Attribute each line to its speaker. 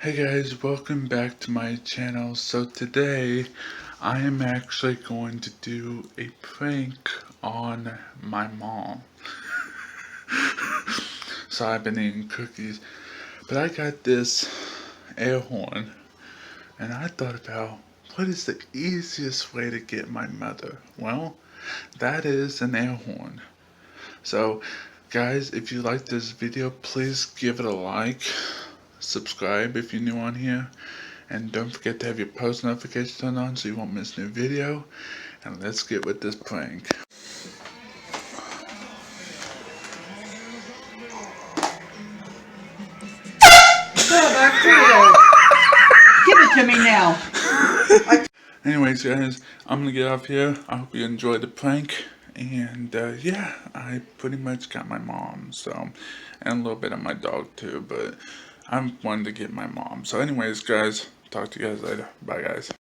Speaker 1: Hey guys, welcome back to my channel. So today I am actually going to do a prank on my mom. So I've been eating cookies, but I got this air horn and I thought about what is the easiest way to get my mother? Well, that is an air horn. So guys, if you like this video, please give it a like, subscribe if you're new on here, and don't forget to have your post notifications turned on so you won't miss a new video. And let's get with this prank.
Speaker 2: Give it to me now.
Speaker 1: Anyways guys, I'm gonna get off here. I hope you enjoyed the prank. And yeah, I pretty much got my mom, so, and a little bit of my dog too, but I wanted to get my mom. So anyways guys, talk to you guys later. Bye guys.